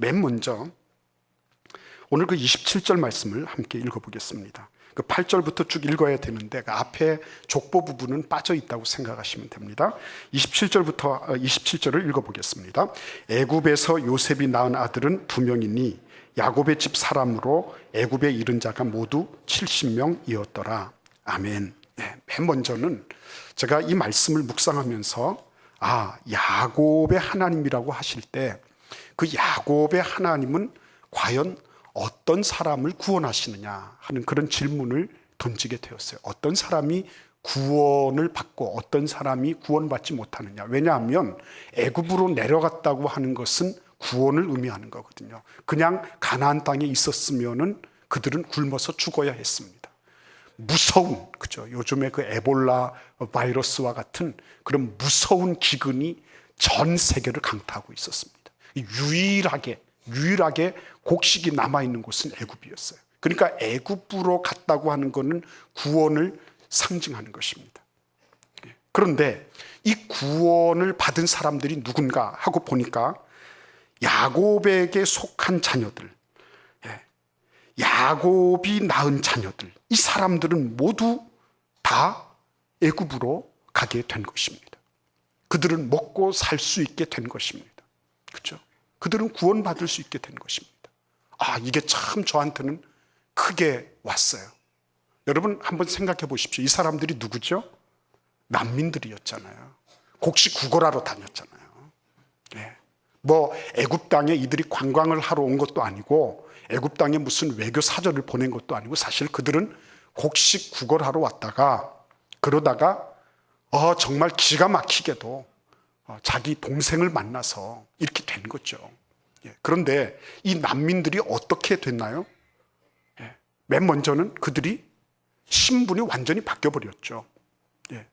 맨 먼저 오늘 그 27절 말씀을 함께 읽어보겠습니다. 그 8절부터 쭉 읽어야 되는데 그 앞에 족보 부분은 빠져 있다고 생각하시면 됩니다. 27절을 읽어보겠습니다. 애굽에서 요셉이 낳은 아들은 2명이니 야곱의 집 사람으로 애굽에 이른 자가 모두 70명이었더라. 아멘. 네, 맨 먼저는 제가 이 말씀을 묵상하면서 야곱의 하나님이라고 하실 때 그 야곱의 하나님은 과연 어떤 사람을 구원하시느냐 하는 그런 질문을 던지게 되었어요. 어떤 사람이 구원을 받고 어떤 사람이 구원받지 못하느냐. 왜냐하면 애굽으로 내려갔다고 하는 것은 구원을 의미하는 거거든요. 그냥 가나안 땅에 있었으면은 그들은 굶어서 죽어야 했습니다. 무서운, 그죠? 요즘에 그 에볼라 바이러스와 같은 그런 무서운 기근이 전 세계를 강타하고 있었습니다. 유일하게 곡식이 남아있는 곳은 애굽이었어요. 그러니까 애굽으로 갔다고 하는 것은 구원을 상징하는 것입니다. 그런데 이 구원을 받은 사람들이 누군가 하고 보니까 야곱에게 속한 자녀들, 야곱이 낳은 자녀들, 이 사람들은 모두 다 애굽으로 가게 된 것입니다. 그들은 먹고 살 수 있게 된 것입니다. 그렇죠? 그들은 구원받을 수 있게 된 것입니다. 이게 참 저한테는 크게 왔어요. 여러분 한번 생각해 보십시오. 이 사람들이 누구죠? 난민들이었잖아요. 곡식 구걸하러 다녔잖아요. 애굽 땅에 이들이 관광을 하러 온 것도 아니고 애굽 땅에 무슨 외교 사절을 보낸 것도 아니고 사실 그들은 곡식 구걸하러 왔다가 그러다가 정말 기가 막히게도 자기 동생을 만나서 이렇게 된 거죠. 그런데 이 난민들이 어떻게 됐나요? 맨 먼저는 그들이 신분이 완전히 바뀌어버렸죠.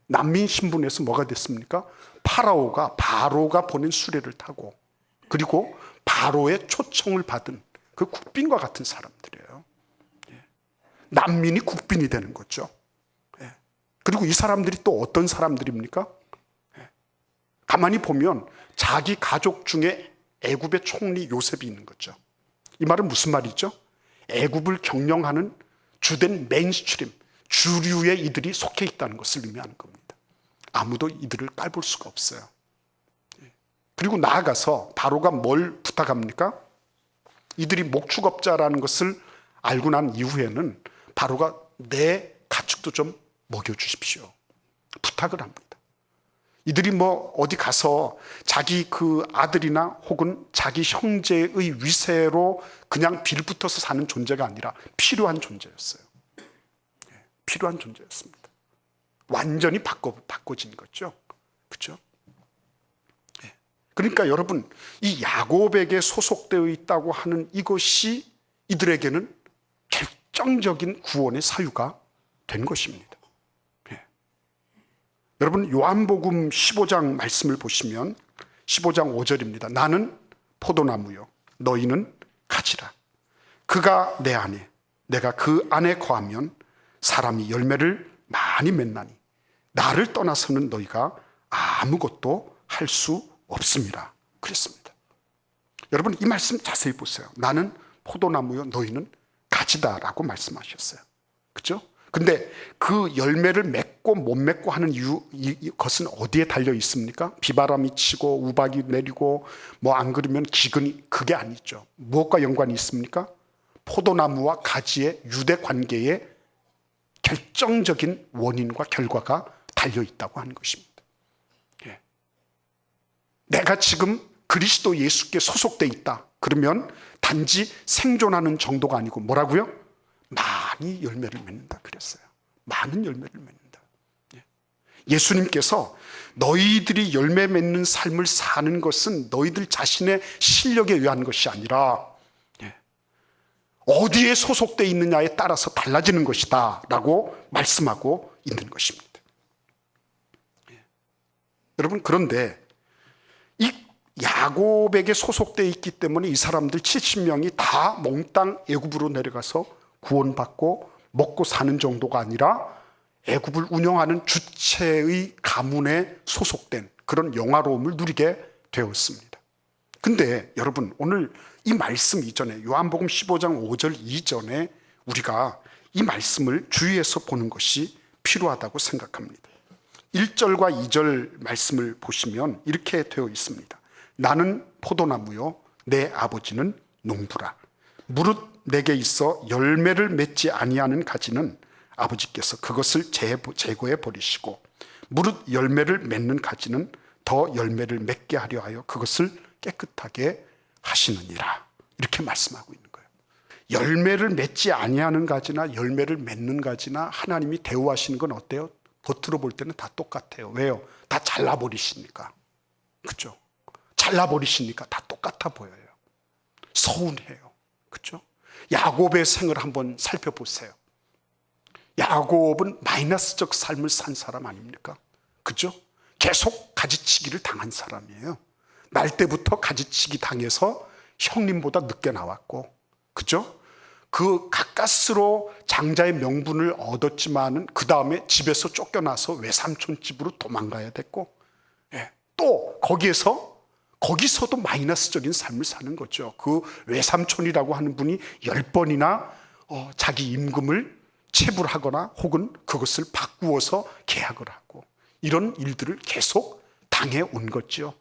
난민 신분에서 뭐가 됐습니까? 바로가 보낸 수레를 타고 그리고 바로의 초청을 받은 그 국빈과 같은 사람들이에요. 난민이 국빈이 되는 거죠. 그리고 이 사람들이 또 어떤 사람들입니까? 가만히 보면 자기 가족 중에 애굽의 총리 요셉이 있는 거죠. 이 말은 무슨 말이죠? 애굽을 경영하는 주된 메인스트림, 주류에 이들이 속해 있다는 것을 의미하는 겁니다. 아무도 이들을 깔볼 수가 없어요. 그리고 나아가서 바로가 뭘 부탁합니까? 이들이 목축업자라는 것을 알고 난 이후에는 바로가 내 가축도 좀 먹여주십시오. 부탁을 합니다. 이들이 어디 가서 자기 그 아들이나 혹은 자기 형제의 위세로 그냥 빌붙어서 사는 존재가 아니라 필요한 존재였어요. 필요한 존재였습니다. 완전히 바꿔진 거죠. 그렇죠? 그러니까 여러분, 이 야곱에게 소속되어 있다고 하는 이것이 이들에게는 결정적인 구원의 사유가 된 것입니다. 여러분 요한복음 15장 말씀을 보시면 15장 5절입니다. 나는 포도나무요 너희는 가지라. 그가 내 안에 내가 그 안에 거하면 사람이 열매를 많이 맺나니 나를 떠나서는 너희가 아무것도 할 수 없습니다. 그랬습니다. 여러분 이 말씀 자세히 보세요. 나는 포도나무요 너희는 가지다라고 말씀하셨어요. 그렇죠? 근데 그 열매를 맺고 못 맺고 하는 이것은 어디에 달려 있습니까? 비바람이 치고 우박이 내리고 안 그러면 기근이, 그게 아니죠. 무엇과 연관이 있습니까? 포도나무와 가지의 유대 관계에 결정적인 원인과 결과가 달려 있다고 하는 것입니다. 내가 지금 그리스도 예수께 소속돼 있다. 그러면 단지 생존하는 정도가 아니고 뭐라고요? 많이 열매를 맺는다 그랬어요. 많은 열매를 맺는다. 예수님께서 너희들이 열매 맺는 삶을 사는 것은 너희들 자신의 실력에 의한 것이 아니라 어디에 소속되어 있느냐에 따라서 달라지는 것이다 라고 말씀하고 있는 것입니다. 여러분 그런데 이 야곱에게 소속되어 있기 때문에 이 사람들 70명이 다 몽땅 애굽으로 내려가서 구원받고 먹고 사는 정도가 아니라 애굽을 운영하는 주체의 가문에 소속된 그런 영화로움을 누리게 되었습니다. 근데 여러분, 오늘 이 말씀 이전에 요한복음 15장 5절 이전에 우리가 이 말씀을 주의해서 보는 것이 필요하다고 생각합니다. 1절과 2절 말씀을 보시면 이렇게 되어 있습니다. 나는 포도나무요 내 아버지는 농부라. 무릇 내게 있어 열매를 맺지 아니하는 가지는 아버지께서 그것을 제거해 버리시고, 무릇 열매를 맺는 가지는 더 열매를 맺게 하려 하여 그것을 깨끗하게 하시느니라. 이렇게 말씀하고 있는 거예요. 열매를 맺지 아니하는 가지나 열매를 맺는 가지나 하나님이 대우하시는 건 어때요? 겉으로 볼 때는 다 똑같아요. 왜요? 다 잘라버리시니까. 그죠? 잘라버리시니까 다 똑같아 보여요. 서운해요. 그죠? 야곱의 생을 한번 살펴보세요. 야곱은 마이너스적 삶을 산 사람 아닙니까? 그죠? 계속 가지치기를 당한 사람이에요. 날 때부터 가지치기 당해서 형님보다 늦게 나왔고, 그죠? 그 가까스로 장자의 명분을 얻었지만은 그 다음에 집에서 쫓겨나서 외삼촌 집으로 도망가야 됐고, 또 거기서도 마이너스적인 삶을 사는 거죠. 그 외삼촌이라고 하는 분이 10번이나 자기 임금을 체불하거나 혹은 그것을 바꾸어서 계약을 하고, 이런 일들을 계속 당해온 거죠.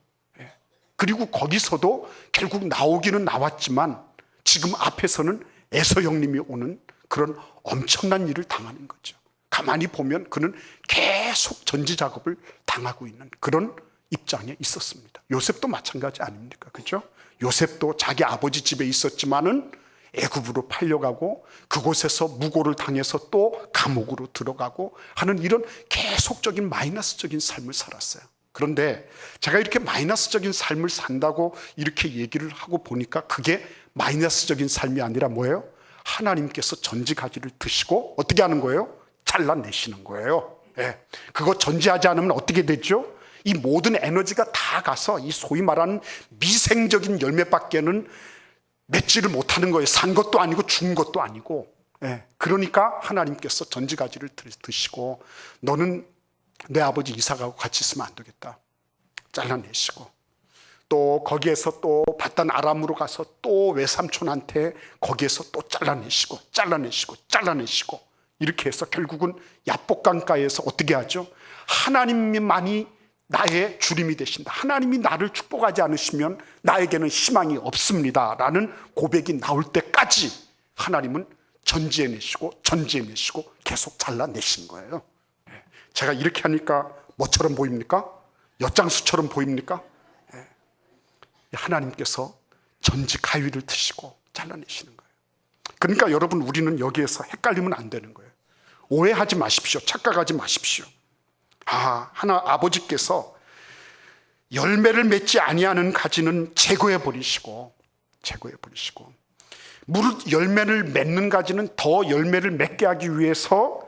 그리고 거기서도 결국 나오기는 나왔지만 지금 앞에서는 에서 형님이 오는 그런 엄청난 일을 당하는 거죠. 가만히 보면 그는 계속 전지 작업을 당하고 있는 그런 입장에 있었습니다. 요셉도 마찬가지 아닙니까? 그죠? 요셉도 자기 아버지 집에 있었지만은 애굽으로 팔려가고 그곳에서 무고를 당해서 또 감옥으로 들어가고 하는 이런 계속적인 마이너스적인 삶을 살았어요. 그런데 제가 이렇게 마이너스적인 삶을 산다고 이렇게 얘기를 하고 보니까 그게 마이너스적인 삶이 아니라 뭐예요? 하나님께서 전지가지를 드시고 어떻게 하는 거예요? 잘라내시는 거예요. 그거 전지하지 않으면 어떻게 되죠? 이 모든 에너지가 다 가서 이 소위 말하는 미생적인 열매밖에는 맺지를 못하는 거예요. 산 것도 아니고 준 것도 아니고. 그러니까 하나님께서 전지가지를 드시고 너는 내 아버지 이삭하고 같이 있으면 안 되겠다. 잘라내시고, 또 거기에서 또 바단 아람으로 가서 또 외삼촌한테 거기에서 또 잘라내시고 이렇게 해서 결국은 야복강가에서 어떻게 하죠? 하나님만이 나의 주림이 되신다. 하나님이 나를 축복하지 않으시면 나에게는 희망이 없습니다 라는 고백이 나올 때까지 하나님은 전지해내시고 계속 잘라내신 거예요. 제가 이렇게 하니까 뭐처럼 보입니까? 엿장수처럼 보입니까? 하나님께서 전지 가위를 드시고 잘라내시는 거예요. 그러니까 여러분, 우리는 여기에서 헷갈리면 안 되는 거예요. 오해하지 마십시오. 착각하지 마십시오. 아버지께서 열매를 맺지 아니하는 가지는 제거해 버리시고 무릇 열매를 맺는 가지는 더 열매를 맺게 하기 위해서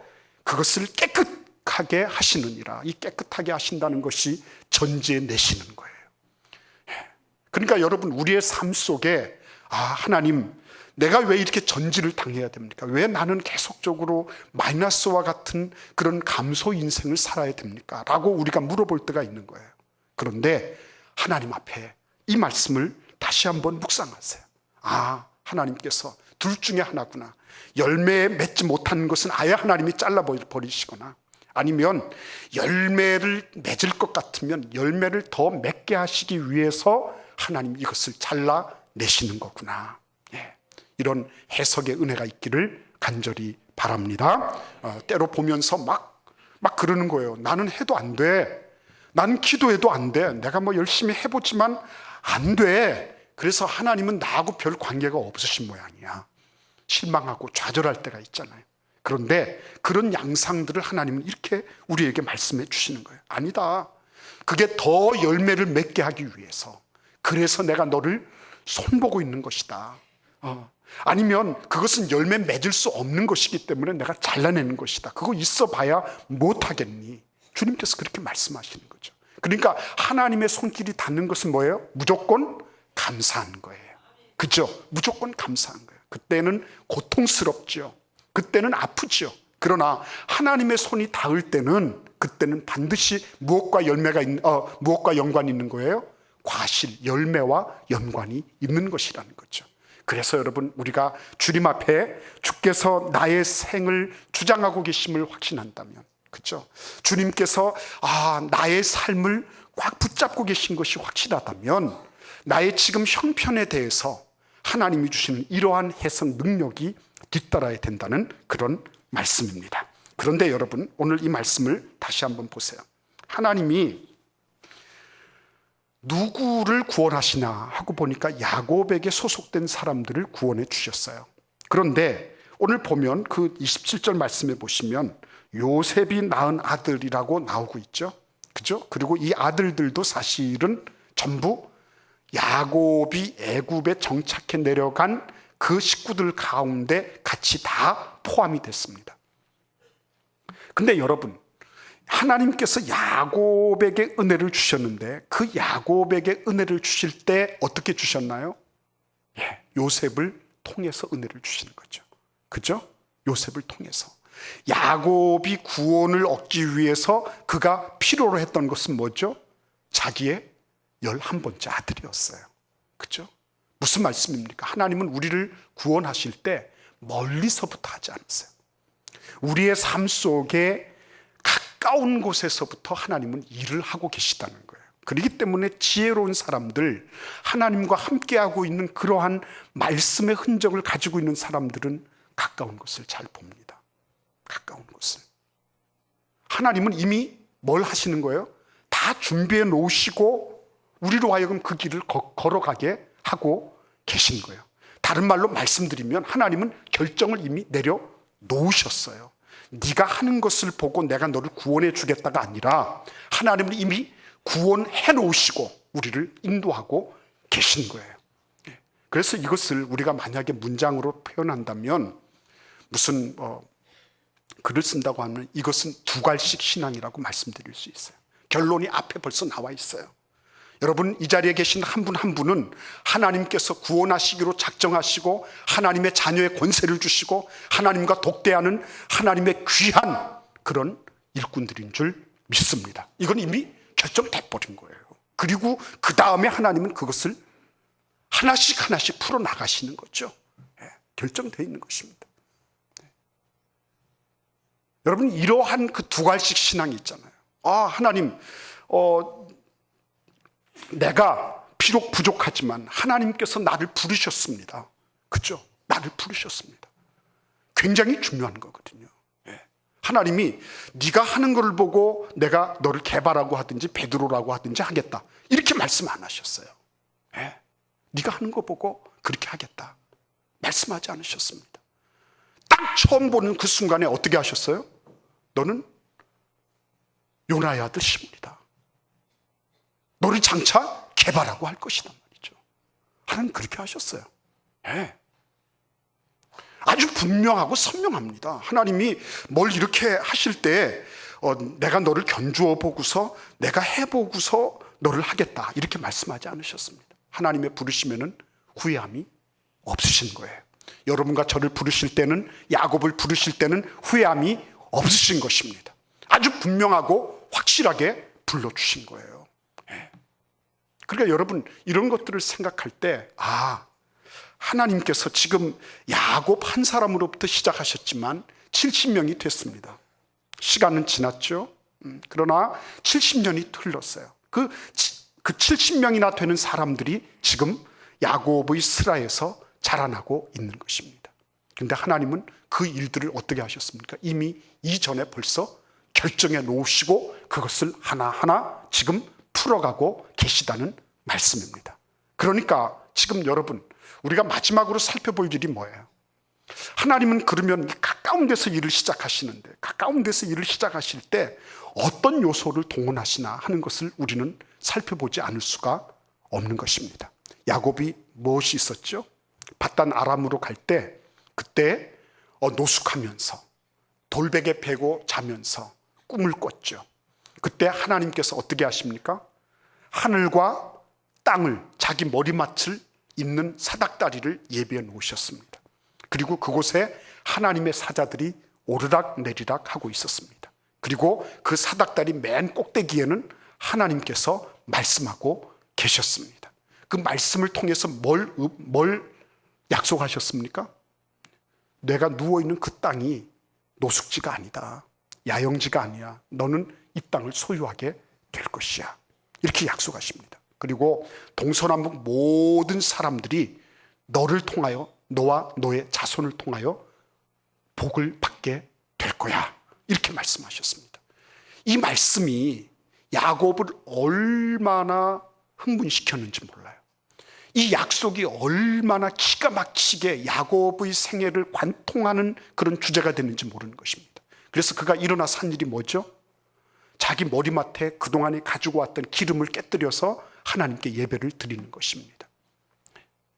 그것을 깨끗하게 하시느니라. 이 깨끗하게 하신다는 것이 전지해 내시는 거예요. 그러니까 여러분, 우리의 삶 속에 하나님, 내가 왜 이렇게 전지를 당해야 됩니까? 왜 나는 계속적으로 마이너스와 같은 그런 감소 인생을 살아야 됩니까? 라고 우리가 물어볼 때가 있는 거예요. 그런데 하나님 앞에 이 말씀을 다시 한번 묵상하세요. 하나님께서 둘 중에 하나구나. 열매 맺지 못하는 것은 아예 하나님이 잘라버리시거나, 아니면 열매를 맺을 것 같으면 열매를 더 맺게 하시기 위해서 하나님 이것을 잘라내시는 거구나. 이런 해석의 은혜가 있기를 간절히 바랍니다. 때로 보면서 막 그러는 거예요. 나는 해도 안 돼. 나는 기도해도 안 돼. 내가 뭐 열심히 해보지만 안 돼. 그래서 하나님은 나하고 별 관계가 없으신 모양이야. 실망하고 좌절할 때가 있잖아요. 그런데 그런 양상들을 하나님은 이렇게 우리에게 말씀해 주시는 거예요. 아니다. 그게 더 열매를 맺게 하기 위해서, 그래서 내가 너를 손보고 있는 것이다. 아니면 그것은 열매 맺을 수 없는 것이기 때문에 내가 잘라내는 것이다. 그거 있어 봐야 못하겠니? 주님께서 그렇게 말씀하시는 거죠. 그러니까 하나님의 손길이 닿는 것은 뭐예요? 무조건 감사한 거예요. 그죠? 무조건 감사한 거예요. 그때는 고통스럽죠. 그때는 아프죠. 그러나 하나님의 손이 닿을 때는, 그때는 반드시 무엇과 연관이 있는 거예요? 과실, 열매와 연관이 있는 것이라는 거죠. 그래서 여러분, 우리가 주님 앞에 주께서 나의 생을 주장하고 계심을 확신한다면, 그렇죠? 주님께서 나의 삶을 꽉 붙잡고 계신 것이 확실하다면 나의 지금 형편에 대해서 하나님이 주시는 이러한 해석 능력이 뒤따라야 된다는 그런 말씀입니다. 그런데 여러분, 오늘 이 말씀을 다시 한번 보세요. 하나님이 누구를 구원하시나 하고 보니까 야곱에게 소속된 사람들을 구원해 주셨어요. 그런데 오늘 보면 그 27절 말씀에 보시면 요셉이 낳은 아들이라고 나오고 있죠. 그죠? 그리고 이 아들들도 사실은 전부 야곱이 애굽에 정착해 내려간 그 식구들 가운데 같이 다 포함이 됐습니다. 근데 여러분, 하나님께서 야곱에게 은혜를 주셨는데 그 야곱에게 은혜를 주실 때 어떻게 주셨나요? 요셉을 통해서 은혜를 주시는 거죠. 그죠? 요셉을 통해서. 야곱이 구원을 얻기 위해서 그가 필요로 했던 것은 뭐죠? 자기의 11번째 아들이었어요. 그죠? 무슨 말씀입니까? 하나님은 우리를 구원하실 때 멀리서부터 하지 않았어요. 우리의 삶 속에 가까운 곳에서부터 하나님은 일을 하고 계시다는 거예요. 그렇기 때문에 지혜로운 사람들, 하나님과 함께하고 있는 그러한 말씀의 흔적을 가지고 있는 사람들은 가까운 것을 잘 봅니다. 가까운 것을. 하나님은 이미 뭘 하시는 거예요? 다 준비해 놓으시고 우리로 하여금 그 길을 걸어가게 하고 계신 거예요. 다른 말로 말씀드리면 하나님은 결정을 이미 내려 놓으셨어요. 네가 하는 것을 보고 내가 너를 구원해 주겠다가 아니라 하나님은 이미 구원해 놓으시고 우리를 인도하고 계신 거예요. 그래서 이것을 우리가 만약에 문장으로 표현한다면 무슨 글을 쓴다고 하면 이것은 두갈식 신앙이라고 말씀드릴 수 있어요. 결론이 앞에 벌써 나와 있어요. 여러분, 이 자리에 계신 한 분 한 분은 하나님께서 구원하시기로 작정하시고 하나님의 자녀의 권세를 주시고 하나님과 독대하는 하나님의 귀한 그런 일꾼들인 줄 믿습니다. 이건 이미 결정돼 버린 거예요. 그리고 그 다음에 하나님은 그것을 하나씩 하나씩 풀어나가시는 거죠. 결정되어 있는 것입니다. 여러분, 이러한 그 두갈식 신앙이 있잖아요. 하나님, 내가 비록 부족하지만 하나님께서 나를 부르셨습니다. 그죠? 나를 부르셨습니다. 굉장히 중요한 거거든요. 하나님이 네가 하는 걸 보고 내가 너를 개발하고 하든지 베드로라고 하든지 하겠다, 이렇게 말씀 안 하셨어요. 네가 하는 거 보고 그렇게 하겠다 말씀하지 않으셨습니다. 딱 처음 보는 그 순간에 어떻게 하셨어요? 너는 요나의 아들 시몬이다. 너를 장차 개발하고 할 것이란 말이죠. 하나님 그렇게 하셨어요. 아주 분명하고 선명합니다. 하나님이 뭘 이렇게 하실 때 내가 너를 견주어 보고서 내가 해보고서 너를 하겠다 이렇게 말씀하지 않으셨습니다. 하나님의 부르시면은 후회함이 없으신 거예요. 여러분과 저를 부르실 때는, 야곱을 부르실 때는 후회함이 없으신 것입니다. 아주 분명하고 확실하게 불러주신 거예요. 그러니까 여러분, 이런 것들을 생각할 때 하나님께서 지금 야곱 한 사람으로부터 시작하셨지만 70명이 됐습니다. 시간은 지났죠. 그러나 70년이 흘렀어요. 그 70명이나 되는 사람들이 지금 야곱의 스라에서 자라나고 있는 것입니다. 그런데 하나님은 그 일들을 어떻게 하셨습니까? 이미 이전에 벌써 결정해 놓으시고 그것을 하나하나 지금 풀어가고 계시다는 말씀입니다. 그러니까 지금 여러분, 우리가 마지막으로 살펴볼 일이 뭐예요? 하나님은 그러면 가까운 데서 일을 시작하시는데, 가까운 데서 일을 시작하실 때 어떤 요소를 동원하시나 하는 것을 우리는 살펴보지 않을 수가 없는 것입니다. 야곱이 무엇이 있었죠? 밧단 아람으로 갈 때 그때 노숙하면서 돌베개 베고 자면서 꿈을 꿨죠. 그때 하나님께서 어떻게 하십니까? 하늘과 땅을, 자기 머리맡을 잇는 사닥다리를 예비해 놓으셨습니다. 그리고 그곳에 하나님의 사자들이 오르락 내리락 하고 있었습니다. 그리고 그 사닥다리 맨 꼭대기에는 하나님께서 말씀하고 계셨습니다. 그 말씀을 통해서 뭘 약속하셨습니까? 내가 누워있는 그 땅이 노숙지가 아니다. 야영지가 아니야. 너는 이 땅을 소유하게 될 것이야. 이렇게 약속하십니다. 그리고 동서남북 모든 사람들이 너를 통하여, 너와 너의 자손을 통하여 복을 받게 될 거야. 이렇게 말씀하셨습니다. 이 말씀이 야곱을 얼마나 흥분시켰는지 몰라요. 이 약속이 얼마나 기가 막히게 야곱의 생애를 관통하는 그런 주제가 됐는지 모르는 것입니다. 그래서 그가 일어나서 한 일이 뭐죠? 자기 머리맡에 그동안에 가지고 왔던 기름을 깨뜨려서 하나님께 예배를 드리는 것입니다.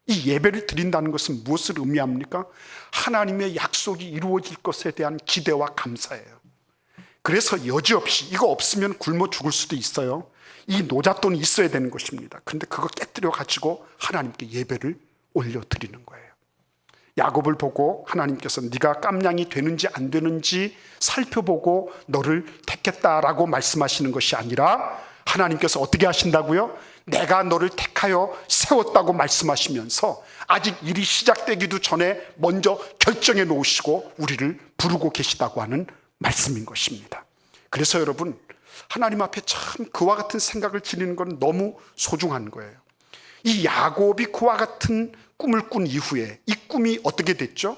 이 예배를 드린다는 것은 무엇을 의미합니까? 하나님의 약속이 이루어질 것에 대한 기대와 감사예요. 그래서 여지없이 이거 없으면 굶어 죽을 수도 있어요. 이 노잣돈이 있어야 되는 것입니다. 그런데 그거 깨뜨려 가지고 하나님께 예배를 올려드리는 거예요. 야곱을 보고 하나님께서 네가 깜냥이 되는지 안 되는지 살펴보고 너를 택했다라고 말씀하시는 것이 아니라 하나님께서 어떻게 하신다고요? 내가 너를 택하여 세웠다고 말씀하시면서 아직 일이 시작되기도 전에 먼저 결정해 놓으시고 우리를 부르고 계시다고 하는 말씀인 것입니다. 그래서 여러분, 하나님 앞에 참 그와 같은 생각을 지니는 건 너무 소중한 거예요. 이 야곱이 그와 같은 꿈을 꾼 이후에 이 꿈이 어떻게 됐죠?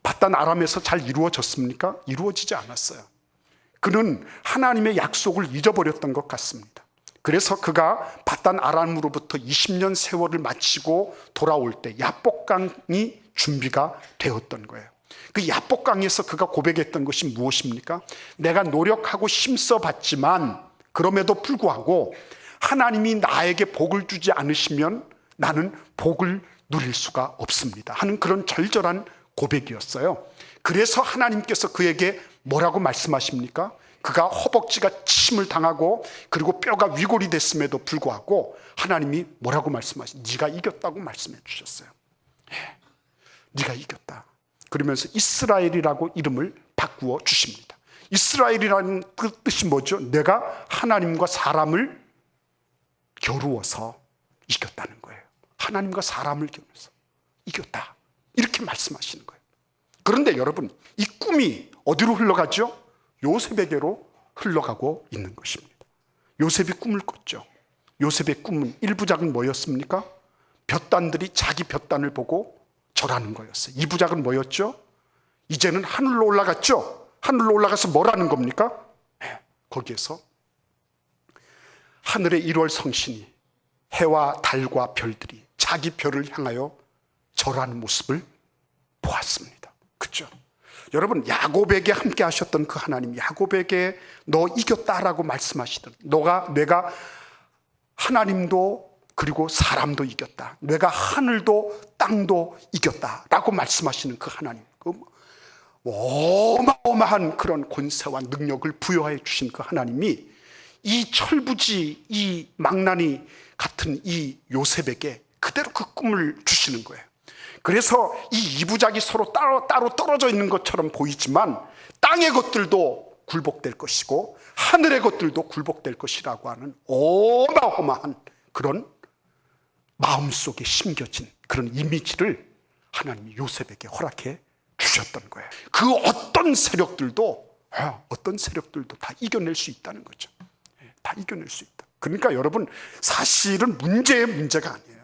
바단 아람에서 잘 이루어졌습니까? 이루어지지 않았어요. 그는 하나님의 약속을 잊어버렸던 것 같습니다. 그래서 그가 바단 아람으로부터 20년 세월을 마치고 돌아올 때 야복강이 준비가 되었던 거예요. 그 야복강에서 그가 고백했던 것이 무엇입니까? 내가 노력하고 힘써봤지만 그럼에도 불구하고 하나님이 나에게 복을 주지 않으시면 나는 복을 누릴 수가 없습니다 하는 그런 절절한 고백이었어요. 그래서 하나님께서 그에게 뭐라고 말씀하십니까? 그가 허벅지가 침을 당하고 그리고 뼈가 위골이 됐음에도 불구하고 하나님이 뭐라고 말씀하시죠? 네가 이겼다고 말씀해 주셨어요. 네가 이겼다. 그러면서 이스라엘이라고 이름을 바꾸어 주십니다. 이스라엘이라는 그 뜻이 뭐죠? 내가 하나님과 사람을 겨루어서 이겼다는 거예요. 하나님과 사람을 겨루어서 이겼다. 이렇게 말씀하시는 거예요. 그런데 여러분, 이 꿈이 어디로 흘러가죠? 요셉에게로 흘러가고 있는 것입니다. 요셉이 꿈을 꿨죠. 요셉의 꿈은 1부작은 뭐였습니까? 볕단들이 자기 볕단을 보고 절하는 거였어요. 2부작은 뭐였죠? 이제는 하늘로 올라갔죠. 하늘로 올라가서 뭐라는 겁니까? 거기에서 하늘의 1월 성신이 해와 달과 별들이 자기 별을 향하여 절하는 모습을 보았습니다. 그렇죠? 여러분, 야곱에게 함께 하셨던 그 하나님, 야곱에게 너 이겼다라고 말씀하시던, 내가 하나님도 그리고 사람도 이겼다, 내가 하늘도 땅도 이겼다라고 말씀하시는 그 하나님, 그 어마어마한 그런 권세와 능력을 부여해 주신 그 하나님이 이 철부지, 이 망나니 같은 이 요셉에게 그대로 그 꿈을 주시는 거예요. 그래서 이 이부작이 서로 따로 떨어져 있는 것처럼 보이지만 땅의 것들도 굴복될 것이고 하늘의 것들도 굴복될 것이라고 하는 어마어마한 그런 마음속에 심겨진 그런 이미지를 하나님이 요셉에게 허락해 주셨던 거예요. 그 어떤 세력들도 다 이겨낼 수 있다는 거죠. 다 이겨낼 수 있다. 그러니까 여러분, 사실은 문제가 아니에요.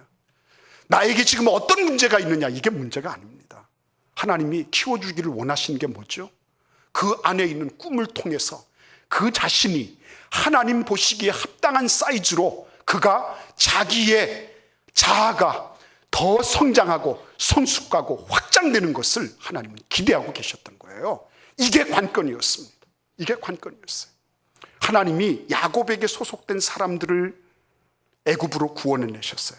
나에게 지금 어떤 문제가 있느냐, 이게 문제가 아닙니다. 하나님이 키워주기를 원하시는 게 뭐죠? 그 안에 있는 꿈을 통해서 그 자신이 하나님 보시기에 합당한 사이즈로 그가 자기의 자아가 더 성장하고 성숙하고 확장되는 것을 하나님은 기대하고 계셨던 거예요. 이게 관건이었습니다. 이게 관건이었어요. 하나님이 야곱에게 소속된 사람들을 애굽으로 구원해 내셨어요.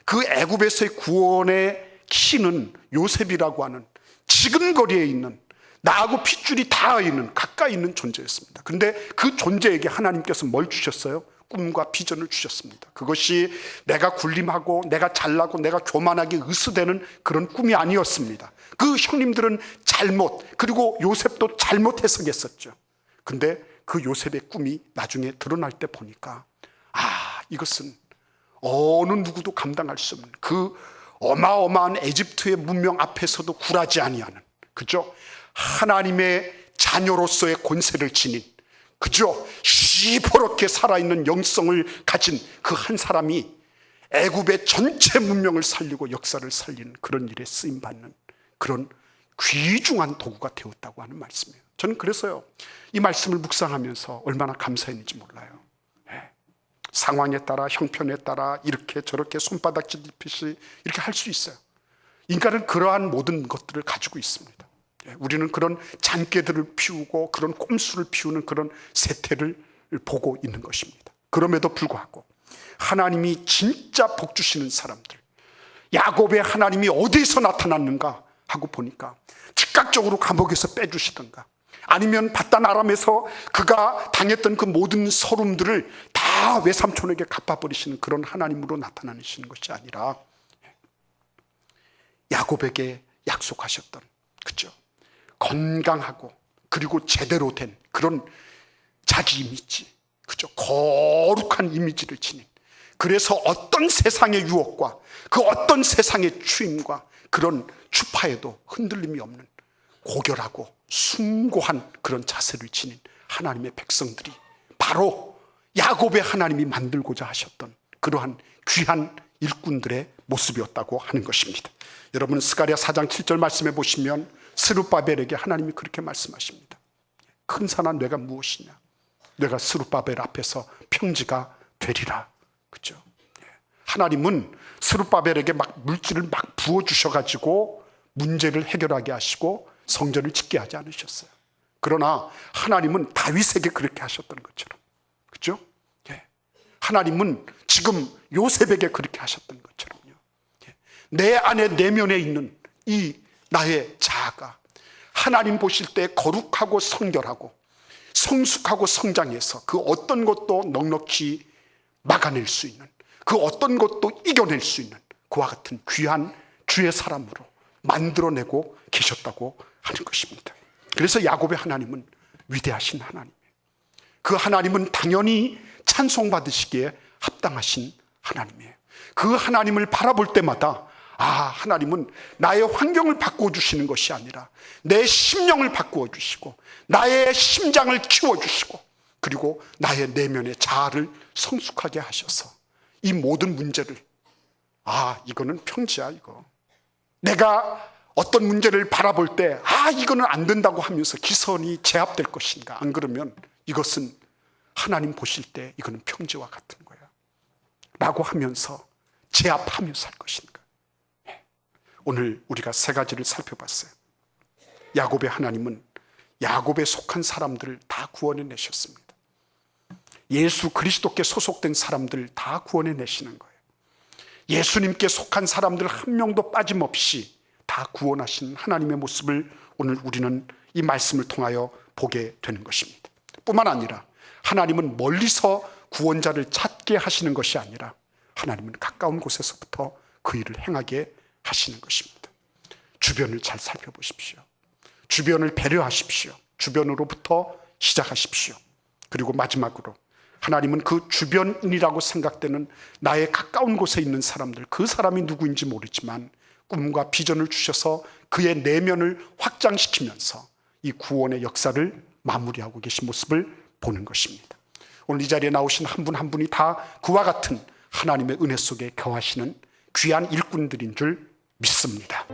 그 애굽에서의 구원의 키는 요셉이라고 하는 지근거리에 있는 나하고 핏줄이 닿아 있는 가까이 있는 존재였습니다. 그런데 그 존재에게 하나님께서 뭘 주셨어요? 꿈과 비전을 주셨습니다. 그것이 내가 군림하고 내가 잘나고 내가 교만하게 의수되는 그런 꿈이 아니었습니다. 그 형님들은 그리고 요셉도 잘못 해석했었죠. 근데 그 요셉의 꿈이 나중에 드러날 때 보니까 이것은 어느 누구도 감당할 수 없는 그 어마어마한 에집트의 문명 앞에서도 굴하지 아니하는, 그죠? 하나님의 자녀로서의 권세를 지닌, 그죠? 시퍼렇게 살아있는 영성을 가진 그 한 사람이 애굽의 전체 문명을 살리고 역사를 살리는 그런 일에 쓰임받는 그런 귀중한 도구가 되었다고 하는 말씀이에요. 저는 그래서요, 이 말씀을 묵상하면서 얼마나 감사했는지 몰라요. 상황에 따라, 형편에 따라 이렇게 저렇게 손바닥 찢듯이 이렇게 할 수 있어요. 인간은 그러한 모든 것들을 가지고 있습니다. 우리는 그런 잔깨들을 피우고 그런 꼼수를 피우는 그런 세태를 보고 있는 것입니다. 그럼에도 불구하고 하나님이 진짜 복 주시는 사람들, 야곱의 하나님이 어디서 나타났는가 하고 보니까 즉각적으로 감옥에서 빼주시던가, 아니면 바단 아람에서 그가 당했던 그 모든 서름들을 다 외삼촌에게 갚아버리시는 그런 하나님으로 나타나시는 것이 아니라 야곱에게 약속하셨던, 그죠? 건강하고 그리고 제대로 된 그런 자기 이미지, 그죠? 거룩한 이미지를 지닌, 그래서 어떤 세상의 유혹과 그 어떤 세상의 추임과 그런 추파에도 흔들림이 없는 고결하고 숭고한 그런 자세를 지닌 하나님의 백성들이 바로 야곱의 하나님이 만들고자 하셨던 그러한 귀한 일꾼들의 모습이었다고 하는 것입니다. 여러분, 스가랴 4장 7절 말씀해 보시면 스룹바벨에게 하나님이 그렇게 말씀하십니다. 큰 산아 내가 무엇이냐, 내가 스룹바벨 앞에서 평지가 되리라. 그죠? 하나님은 스룹바벨에게 막 물질을 막 부어주셔가지고 문제를 해결하게 하시고 성전을 짓게 하지 않으셨어요. 그러나 하나님은 다윗에게 그렇게 하셨던 것처럼, 그죠? 하나님은 지금 요셉에게 그렇게 하셨던 것처럼요. 내 안에 내면에 있는 이 나의 자아가 하나님 보실 때 거룩하고 성결하고 성숙하고 성장해서 그 어떤 것도 넉넉히 막아낼 수 있는, 그 어떤 것도 이겨낼 수 있는 그와 같은 귀한 주의 사람으로 만들어내고 계셨다고 하는 것입니다. 그래서 야곱의 하나님은 위대하신 하나님이에요. 그 하나님은 당연히 찬송받으시기에 합당하신 하나님이에요. 그 하나님을 바라볼 때마다 하나님은 나의 환경을 바꾸어 주시는 것이 아니라 내 심령을 바꾸어 주시고 나의 심장을 키워 주시고 그리고 나의 내면의 자아를 성숙하게 하셔서 이 모든 문제를 이거는 평지야, 이거. 내가 어떤 문제를 바라볼 때 이거는 안 된다고 하면서 기선이 제압될 것인가, 안 그러면 이것은 하나님 보실 때 이거는 평지와 같은 거야 라고 하면서 제압하면서 할 것인가. 오늘 우리가 세 가지를 살펴봤어요. 야곱의 하나님은 야곱에 속한 사람들을 다 구원해 내셨습니다. 예수 그리스도께 소속된 사람들 다 구원해 내시는 거예요. 예수님께 속한 사람들 한 명도 빠짐없이 다 구원하시는 하나님의 모습을 오늘 우리는 이 말씀을 통하여 보게 되는 것입니다. 뿐만 아니라 하나님은 멀리서 구원자를 찾게 하시는 것이 아니라 하나님은 가까운 곳에서부터 그 일을 행하게 하시는 것입니다. 주변을 잘 살펴보십시오. 주변을 배려하십시오. 주변으로부터 시작하십시오. 그리고 마지막으로 하나님은 그 주변이라고 생각되는 나의 가까운 곳에 있는 사람들, 그 사람이 누구인지 모르지만 꿈과 비전을 주셔서 그의 내면을 확장시키면서 이 구원의 역사를 마무리하고 계신 모습을 보는 것입니다. 오늘 이 자리에 나오신 한 분 한 분이 다 그와 같은 하나님의 은혜 속에 거하시는 귀한 일꾼들인 줄 믿습니다.